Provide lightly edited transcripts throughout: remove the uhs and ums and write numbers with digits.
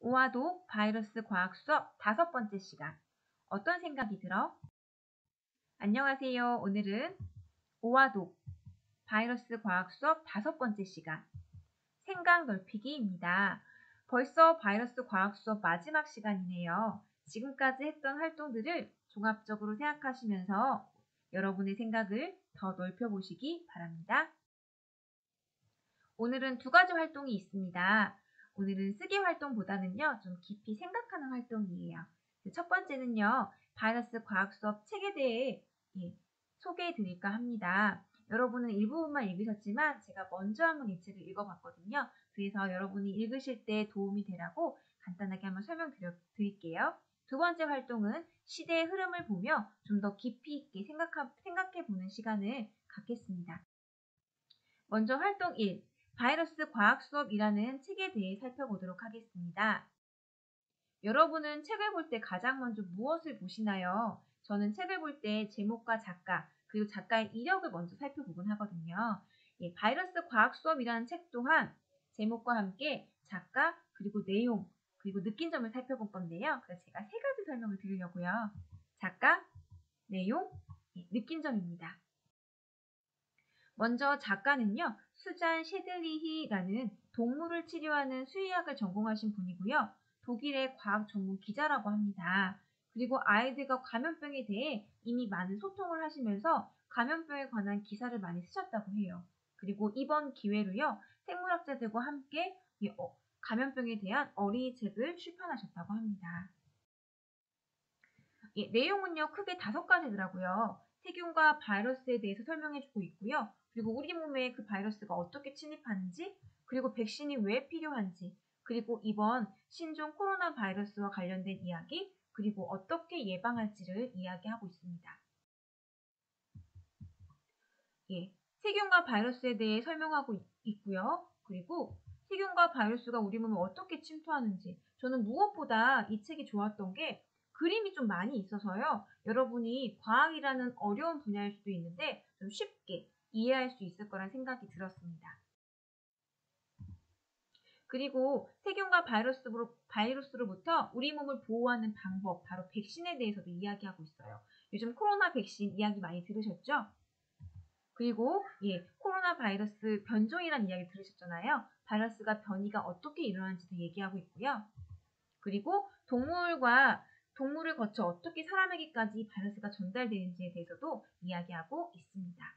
오화독 바이러스 과학 수업 5번째 시간. 어떤 생각이 들어? 안녕하세요. 오늘은 오화독 바이러스 과학 수업 5번째 시간. 생각 넓히기입니다. 벌써 바이러스 과학 수업 마지막 시간이네요. 지금까지 했던 활동들을 종합적으로 생각하시면서 여러분의 생각을 더 넓혀보시기 바랍니다. 오늘은 2가지 활동이 있습니다. 오늘은 쓰기 활동보다는요, 좀 깊이 생각하는 활동이에요. 첫 번째는요, 바이러스 과학 수업 책에 대해 소개해 드릴까 합니다. 여러분은 일부분만 읽으셨지만 제가 먼저 한번 이 책을 읽어봤거든요. 그래서 여러분이 읽으실 때 도움이 되라고 간단하게 한번 설명드릴게요. 두 번째 활동은 시대의 흐름을 보며 좀 더 깊이 있게 생각해보는 시간을 갖겠습니다. 먼저 활동 1. 바이러스 과학 수업이라는 책에 대해 살펴보도록 하겠습니다. 여러분은 책을 볼 때 가장 먼저 무엇을 보시나요? 저는 책을 볼 때 제목과 작가, 그리고 작가의 이력을 먼저 살펴보곤 하거든요. 바이러스 과학 수업이라는 책 또한 제목과 함께 작가, 그리고 내용, 그리고 느낀 점을 살펴볼 건데요. 그래서 제가 3가지 설명을 드리려고요. 작가, 내용, 느낀 점입니다. 먼저 작가는요, 수잔 셰들리히라는 동물을 치료하는 수의학을 전공하신 분이고요. 독일의 과학 전문 기자라고 합니다. 그리고 아이들과 감염병에 대해 이미 많은 소통을 하시면서 감염병에 관한 기사를 많이 쓰셨다고 해요. 그리고 이번 기회로요, 생물학자들과 함께 감염병에 대한 어린이책을 출판하셨다고 합니다. 내용은요, 크게 5가지더라고요. 세균과 바이러스에 대해서 설명해주고 있고요. 그리고 우리 몸에 그 바이러스가 어떻게 침입하는지, 그리고 백신이 왜 필요한지, 그리고 이번 신종 코로나 바이러스와 관련된 이야기, 그리고 어떻게 예방할지를 이야기하고 있습니다. 세균과 바이러스에 대해 설명하고 있고요. 그리고 세균과 바이러스가 우리 몸에 어떻게 침투하는지, 저는 무엇보다 이 책이 좋았던 게 그림이 좀 많이 있어서요. 여러분이 과학이라는 어려운 분야일 수도 있는데 좀 쉽게 이해할 수 있을 거란 생각이 들었습니다. 그리고 세균과 바이러스로부터 우리 몸을 보호하는 방법, 바로 백신에 대해서도 이야기하고 있어요. 요즘 코로나 백신 이야기 많이 들으셨죠? 그리고 코로나 바이러스 변종이라는 이야기 들으셨잖아요. 바이러스가 변이가 어떻게 일어나는지도 얘기하고 있고요. 그리고 동물을 거쳐 어떻게 사람에게까지 바이러스가 전달되는지에 대해서도 이야기하고 있습니다.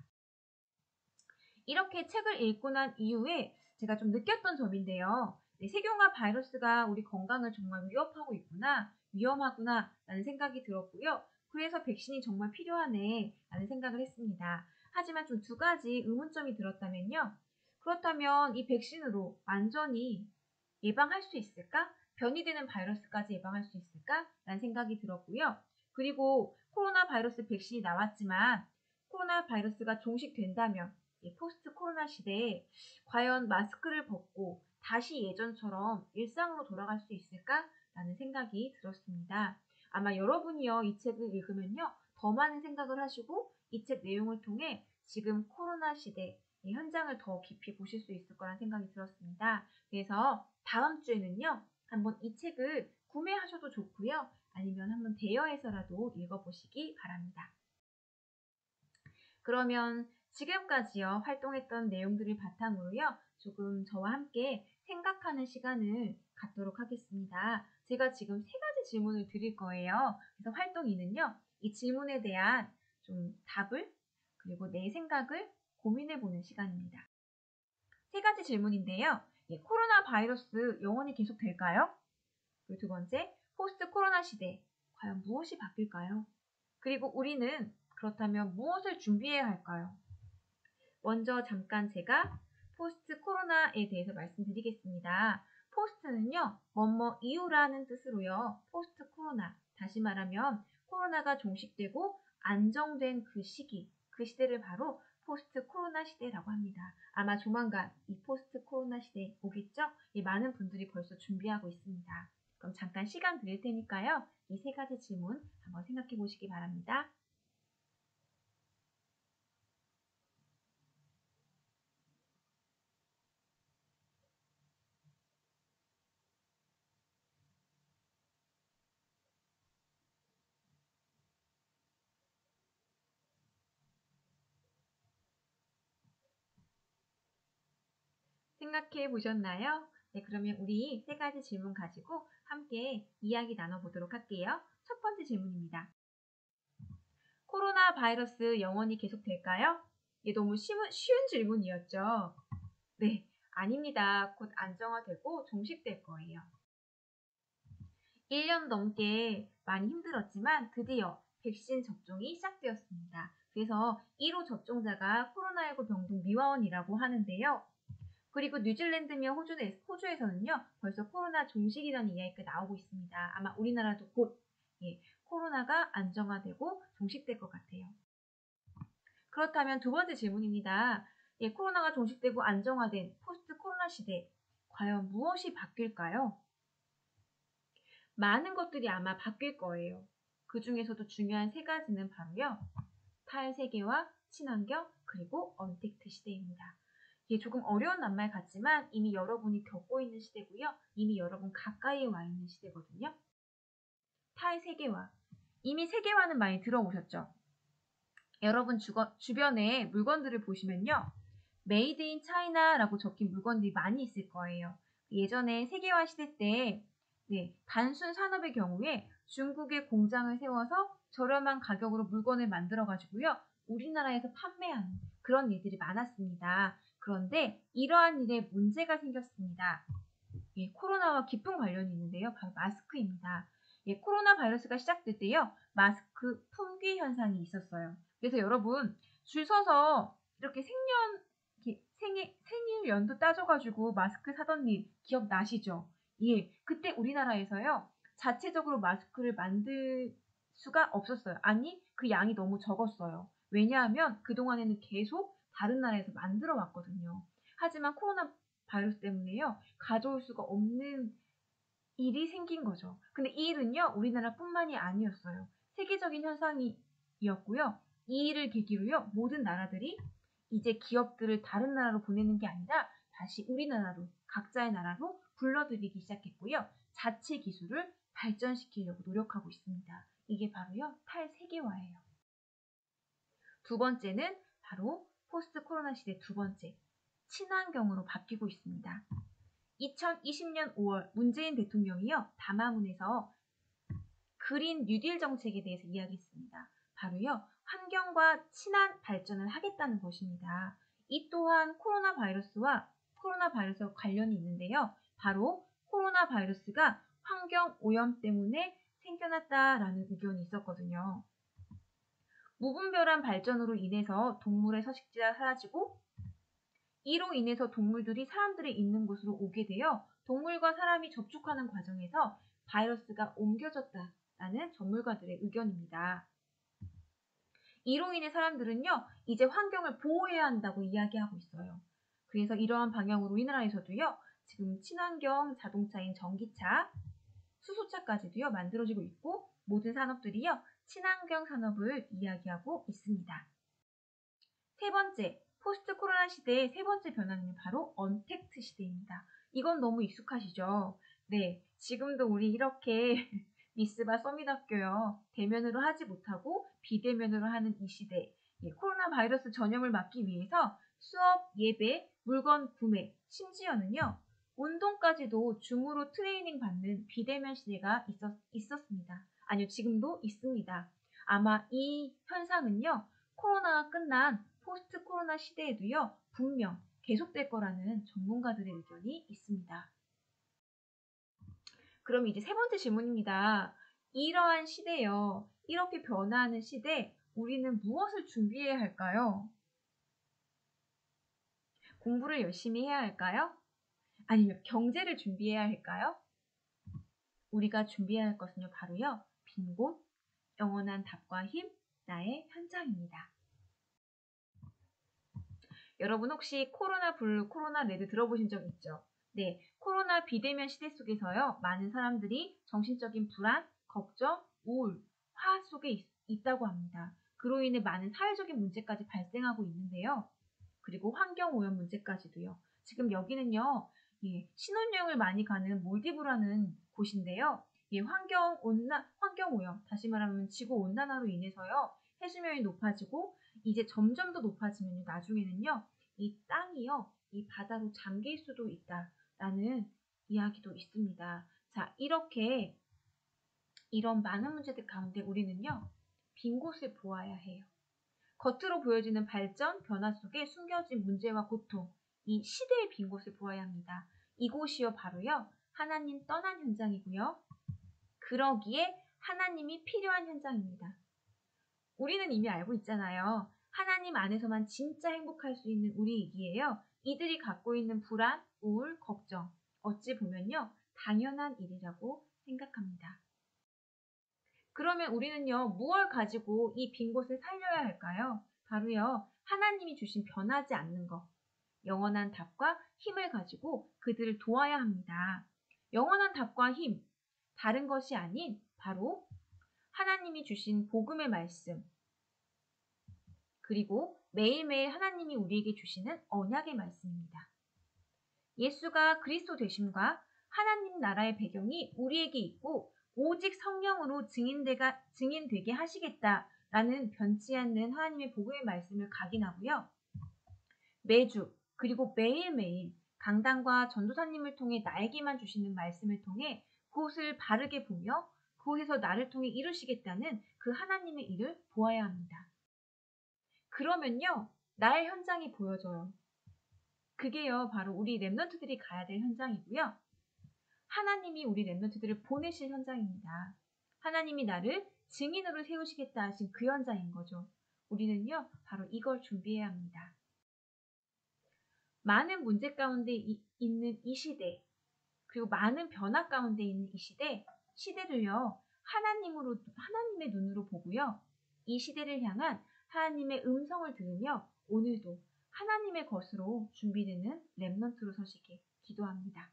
이렇게 책을 읽고 난 이후에 제가 좀 느꼈던 점인데요. 세균과 바이러스가 우리 건강을 정말 위협하고 있구나, 위험하구나 라는 생각이 들었고요. 그래서 백신이 정말 필요하네 라는 생각을 했습니다. 하지만 좀 2가지 의문점이 들었다면요. 그렇다면 이 백신으로 완전히 예방할 수 있을까? 변이되는 바이러스까지 예방할 수 있을까? 라는 생각이 들었고요. 그리고 코로나 바이러스 백신이 나왔지만 코로나 바이러스가 종식된다면 포스트 코로나 시대에 과연 마스크를 벗고 다시 예전처럼 일상으로 돌아갈 수 있을까? 라는 생각이 들었습니다. 아마 여러분이요, 이 책을 읽으면요, 더 많은 생각을 하시고 이 책 내용을 통해 지금 코로나 시대 현장을 더 깊이 보실 수 있을 거란 생각이 들었습니다. 그래서 다음 주에는요, 한번 이 책을 구매하셔도 좋고요. 아니면 한번 대여해서라도 읽어보시기 바랍니다. 그러면 지금까지요, 활동했던 내용들을 바탕으로요, 조금 저와 함께 생각하는 시간을 갖도록 하겠습니다. 제가 지금 3가지 질문을 드릴 거예요. 그래서 활동 2는요, 이 질문에 대한 좀 답을, 그리고 내 생각을 고민해보는 시간입니다. 3가지 질문인데요. 코로나 바이러스 영원히 계속 될까요? 그리고 2번째, 포스트 코로나 시대, 과연 무엇이 바뀔까요? 그리고 우리는 그렇다면 무엇을 준비해야 할까요? 먼저 잠깐 제가 포스트 코로나에 대해서 말씀드리겠습니다. 포스트는요, 뭐뭐 이후라는 뜻으로요. 포스트 코로나, 다시 말하면 코로나가 종식되고 안정된 그 시기, 그 시대를 바로 포스트 코로나 시대라고 합니다. 아마 조만간 이 포스트 코로나 시대 오겠죠? 많은 분들이 벌써 준비하고 있습니다. 그럼 잠깐 시간 드릴 테니까요. 이 3가지 질문 한번 생각해 보시기 바랍니다. 생각해 보셨나요? 네, 그러면 우리 세 가지 질문 가지고 함께 이야기 나눠보도록 할게요. 첫 번째 질문입니다. 코로나 바이러스 영원히 계속될까요? 너무 쉬운 질문이었죠. 네, 아닙니다. 곧 안정화되고 종식될 거예요. 1년 넘게 많이 힘들었지만 드디어 백신 접종이 시작되었습니다. 그래서 1호 접종자가 코로나19 병동 미화원이라고 하는데요. 그리고 뉴질랜드며 호주에서는요, 벌써 코로나 종식이라는 이야기가 나오고 있습니다. 아마 우리나라도 곧 코로나가 안정화되고 종식될 것 같아요. 그렇다면 두 번째 질문입니다. 코로나가 종식되고 안정화된 포스트 코로나 시대, 과연 무엇이 바뀔까요? 많은 것들이 아마 바뀔 거예요. 그 중에서도 중요한 세 가지는 바로요, 탈세계화, 친환경, 그리고 언택트 시대입니다. 이게 조금 어려운 낱말 같지만 이미 여러분이 겪고 있는 시대고요. 이미 여러분 가까이에 와 있는 시대거든요. 탈세계화. 이미 세계화는 많이 들어보셨죠? 여러분 주변에 물건들을 보시면요. 메이드 인 차이나라고 적힌 물건들이 많이 있을 거예요. 예전에 세계화 시대 때 단순 산업의 경우에 중국에 공장을 세워서 저렴한 가격으로 물건을 만들어 가지고요. 우리나라에서 판매하는 그런 일들이 많았습니다. 그런데 이러한 일에 문제가 생겼습니다. 코로나와 깊은 관련이 있는데요. 바로 마스크입니다. 코로나 바이러스가 시작될 때요. 마스크 품귀 현상이 있었어요. 그래서 여러분 줄 서서 이렇게 생일 연도 따져가지고 마스크 사던 일 기억나시죠? 그때 우리나라에서요. 자체적으로 마스크를 만들 수가 없었어요. 아니, 그 양이 너무 적었어요. 왜냐하면 그동안에는 계속 다른 나라에서 만들어 왔거든요. 하지만 코로나 바이러스 때문에요. 가져올 수가 없는 일이 생긴 거죠. 근데 이 일은요. 우리나라뿐만이 아니었어요. 세계적인 현상이었고요. 이 일을 계기로요. 모든 나라들이 이제 기업들을 다른 나라로 보내는 게 아니라 다시 우리나라로, 각자의 나라로 불러들이기 시작했고요. 자체 기술을 발전시키려고 노력하고 있습니다. 이게 바로요. 탈세계화예요. 두 번째는 바로 포스트 코로나 시대 두 번째, 친환경으로 바뀌고 있습니다. 2020년 5월 문재인 대통령이요. 담화문에서 그린 뉴딜 정책에 대해서 이야기했습니다. 바로요. 환경과 친한 발전을 하겠다는 것입니다. 이 또한 코로나 바이러스와 관련이 있는데요. 바로 코로나 바이러스가 환경 오염 때문에 생겨났다라는 의견이 있었거든요. 무분별한 발전으로 인해서 동물의 서식지가 사라지고 이로 인해서 동물들이 사람들이 있는 곳으로 오게 되어 동물과 사람이 접촉하는 과정에서 바이러스가 옮겨졌다라는 전문가들의 의견입니다. 이로 인해 사람들은요, 이제 환경을 보호해야 한다고 이야기하고 있어요. 그래서 이러한 방향으로 우리나라에서도요, 지금 친환경 자동차인 전기차, 수소차까지도요, 만들어지고 있고, 모든 산업들이요, 친환경 산업을 이야기하고 있습니다. 세 번째, 포스트 코로나 시대의 세 번째 변화는 바로 언택트 시대입니다. 이건 너무 익숙하시죠? 네, 지금도 우리 이렇게 미스바 서밋학교요. 대면으로 하지 못하고 비대면으로 하는 이 시대. 코로나 바이러스 전염을 막기 위해서 수업, 예배, 물건 구매, 심지어는요. 운동까지도 줌으로 트레이닝 받는 비대면 시대가 있었습니다. 아니요, 지금도 있습니다. 아마 이 현상은요. 코로나가 끝난 포스트 코로나 시대에도요. 분명 계속될 거라는 전문가들의 의견이 있습니다. 그럼 이제 세 번째 질문입니다. 이러한 시대요. 이렇게 변화하는 시대, 우리는 무엇을 준비해야 할까요? 공부를 열심히 해야 할까요? 아니면 경제를 준비해야 할까요? 우리가 준비해야 할 것은요, 바로요, 빈 곳, 영원한 답과 힘, 나의 현장입니다. 여러분 혹시 코로나 블루, 코로나 레드 들어보신 적 있죠? 네, 코로나 비대면 시대 속에서요, 많은 사람들이 정신적인 불안, 걱정, 우울, 화학 속에 있다고 합니다. 그로 인해 많은 사회적인 문제까지 발생하고 있는데요. 그리고 환경오염 문제까지도요. 지금 여기는요, 신혼여행을 많이 가는 몰디브라는 곳인데요. 환경오염, 다시 말하면 지구온난화로 인해서요, 해수면이 높아지고, 이제 점점 더 높아지면 나중에는요, 이 땅이요, 이 바다로 잠길 수도 있다라는 이야기도 있습니다. 자, 이렇게 이런 많은 문제들 가운데 우리는요, 빈 곳을 보아야 해요. 겉으로 보여지는 발전, 변화 속에 숨겨진 문제와 고통, 이 시대의 빈 곳을 보아야 합니다. 이곳이요 바로요, 하나님 떠난 현장이고요. 그러기에 하나님이 필요한 현장입니다. 우리는 이미 알고 있잖아요. 하나님 안에서만 진짜 행복할 수 있는 우리이기에요. 이들이 갖고 있는 불안, 우울, 걱정, 어찌 보면요, 당연한 일이라고 생각합니다. 그러면 우리는요, 무엇을 가지고 이 빈 곳을 살려야 할까요? 바로요, 하나님이 주신 변하지 않는 것, 영원한 답과 힘을 가지고 그들을 도와야 합니다. 영원한 답과 힘, 다른 것이 아닌 바로 하나님이 주신 복음의 말씀, 그리고 매일매일 하나님이 우리에게 주시는 언약의 말씀입니다. 예수가 그리스도 되심과 하나님 나라의 배경이 우리에게 있고 오직 성령으로 증인되게 하시겠다라는 변치 않는 하나님의 복음의 말씀을 각인하고요. 매주 그리고 매일매일 강단과 전도사님을 통해 나에게만 주시는 말씀을 통해 그것을 바르게 보며 그곳에서 나를 통해 이루시겠다는 그 하나님의 일을 보아야 합니다. 그러면요, 나의 현장이 보여져요. 그게요, 바로 우리 렘넌트들이 가야 될 현장이고요. 하나님이 우리 렘넌트들을 보내실 현장입니다. 하나님이 나를 증인으로 세우시겠다 하신 그 현장인 거죠. 우리는요, 바로 이걸 준비해야 합니다. 많은 문제 가운데 있는 이 시대, 그리고 많은 변화 가운데 있는 이 시대를요, 하나님의 눈으로 보고요. 이 시대를 향한 하나님의 음성을 들으며 오늘도 하나님의 것으로 준비되는 렘넌트로 서시길 기도합니다.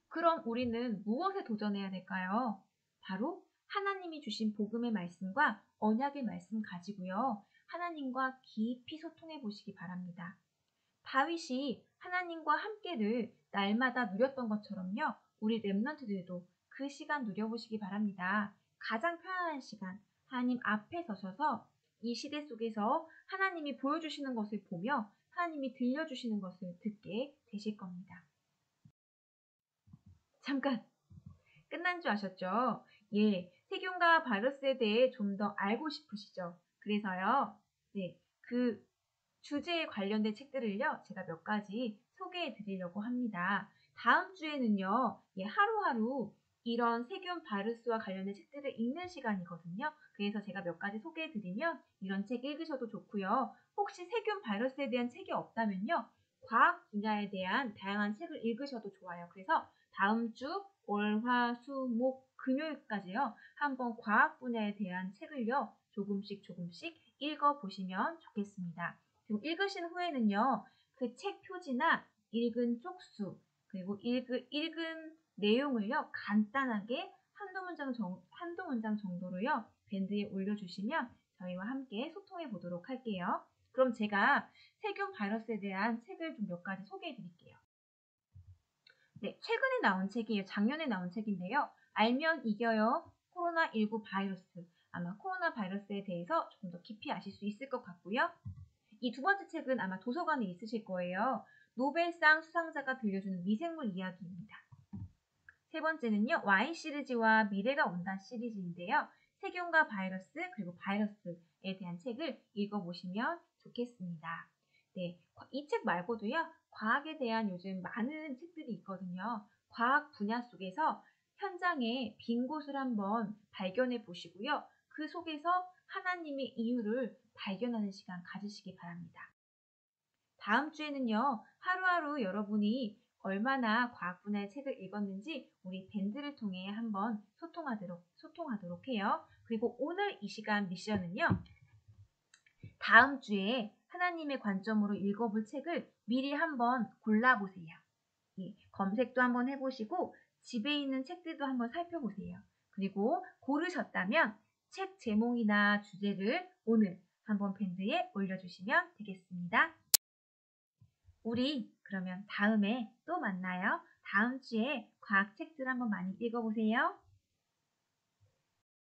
그럼 우리는 무엇에 도전해야 될까요? 바로 하나님이 주신 복음의 말씀과 언약의 말씀 가지고요. 하나님과 깊이 소통해 보시기 바랍니다. 다윗이 하나님과 함께를 날마다 누렸던 것처럼요. 우리 렘넌트들도 그 시간 누려보시기 바랍니다. 가장 편안한 시간, 하나님 앞에 서셔서 이 시대 속에서 하나님이 보여주시는 것을 보며 하나님이 들려주시는 것을 듣게 되실 겁니다. 잠깐! 끝난 줄 아셨죠? 예, 세균과 바이러스에 대해 좀 더 알고 싶으시죠? 그래서요, 네, 그 주제에 관련된 책들을요, 제가 몇 가지 소개해 드리려고 합니다. 다음 주에는요, 예, 하루하루 이런 세균 바이러스와 관련된 책들을 읽는 시간이거든요. 그래서 제가 몇 가지 소개해 드리면 이런 책 읽으셔도 좋고요. 혹시 세균 바이러스에 대한 책이 없다면요, 과학 분야에 대한 다양한 책을 읽으셔도 좋아요. 그래서 다음 주 월, 화, 수, 목, 금요일까지요, 한번 과학 분야에 대한 책을요, 조금씩 읽어보시면 좋겠습니다. 그리고 읽으신 후에는요, 그 책 표지나 읽은 쪽수, 그리고 읽은 내용을요, 간단하게 한두 문장 정도로요, 밴드에 올려주시면 저희와 함께 소통해 보도록 할게요. 그럼 제가 세균 바이러스에 대한 책을 좀 몇 가지 소개해 드릴게요. 네, 최근에 나온 책이에요. 작년에 나온 책인데요. 알면 이겨요. 코로나19 바이러스. 아마 코로나 바이러스에 대해서 조금 더 깊이 아실 수 있을 것 같고요. 이 두 번째 책은 아마 도서관에 있으실 거예요. 노벨상 수상자가 들려주는 미생물 이야기입니다. 세 번째는요, Y 시리즈와 미래가 온다 시리즈인데요. 세균과 바이러스, 그리고 바이러스에 대한 책을 읽어보시면 좋겠습니다. 네, 이 책 말고도요, 과학에 대한 요즘 많은 책들이 있거든요. 과학 분야 속에서 현장의 빈 곳을 한번 발견해 보시고요. 그 속에서 하나님의 이유를 발견하는 시간 가지시기 바랍니다. 다음 주에는요, 하루하루 여러분이 얼마나 과학 분야의 책을 읽었는지 우리 밴드를 통해 한번 소통하도록 해요. 그리고 오늘 이 시간 미션은요, 다음 주에 하나님의 관점으로 읽어볼 책을 미리 한번 골라보세요. 예, 검색도 한번 해보시고 집에 있는 책들도 한번 살펴보세요. 그리고 고르셨다면 책 제목이나 주제를 오늘 한번 밴드에 올려주시면 되겠습니다. 우리 그러면 다음에 또 만나요. 다음 주에 과학 책들 한번 많이 읽어보세요.